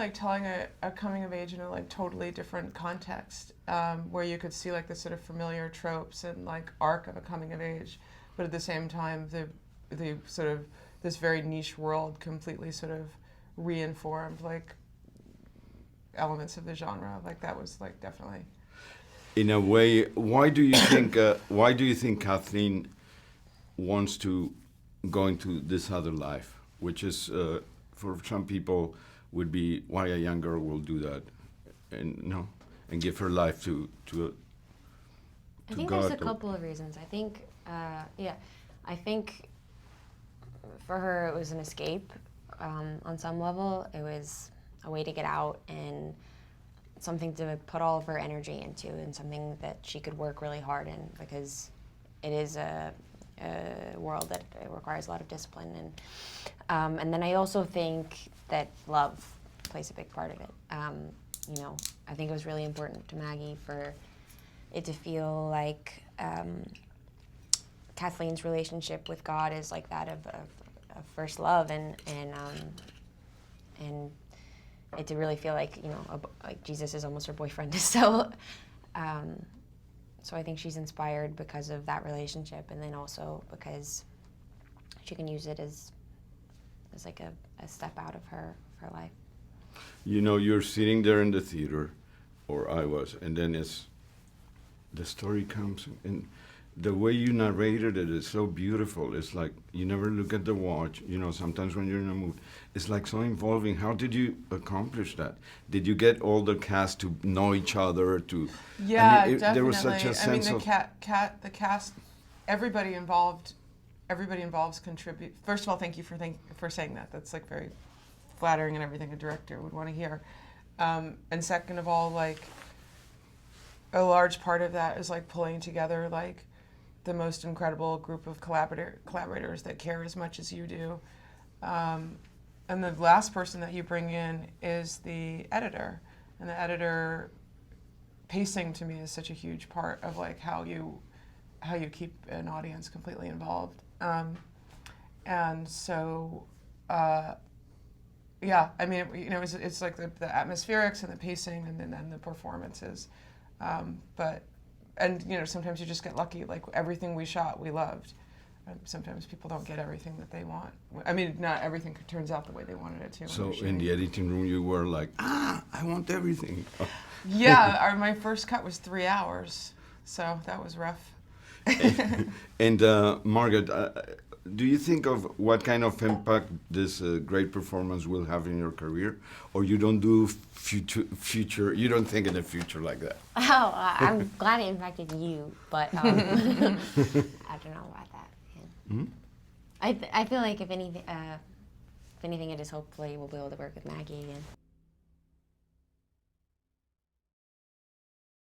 like telling a coming of age in a like totally different context, where you could see like the sort of familiar tropes and like arc of a coming of age, but at the same time the sort of this very niche world completely sort of reinformed like elements of the genre. Like that was like definitely. In a way, why do you think Kathleen wants to go into this other life, which is for some people would be why a young girl will do that, and give her life to I think God, there's a couple of reasons. I think, I think for her it was an escape. On some level, it was a way to get out and something to put all of her energy into, and something that she could work really hard in, because it is a world that it requires a lot of discipline. And then I also think that love plays a big part of it. I think it was really important to Maggie for it to feel like Kathleen's relationship with God is like that of first love, and it to really feel like like Jesus is almost her boyfriend. So I think she's inspired because of that relationship, and then also because she can use it as like a step out of her life. You're sitting there in the theater, or I was, and then the story comes, and the way you narrated it is so beautiful. It's like you never look at the watch. Sometimes when you're in a mood, it's like so involving. How did you accomplish that? Did you get all the cast to know each other? Yeah, definitely. There was such a sense of the cast, everybody involved contribute. First of all, thank you for saying that. That's like very flattering and everything a director would want to hear. And second of all, like a large part of that is like pulling together like the most incredible group of collaborators that care as much as you do. And the last person that you bring in is the editor. And the editor pacing to me is such a huge part of like how you keep an audience completely involved. And so, yeah, I mean, it's like the atmospherics and the pacing and then the performances. And sometimes you just get lucky. Like everything we shot, we loved. Sometimes people don't get everything that they want. I mean, not everything turns out the way they wanted it to. So in the editing room, you were like, I want everything. Yeah, my first cut was 3 hours, so that was rough. And Margaret, do you think of what kind of impact this great performance will have in your career, or you don't do future? You don't think in the future like that? Oh, I'm glad it impacted you, but I don't know about that. Yeah. Mm-hmm. I feel like if anything, it is hopefully we'll be able to work with Maggie again.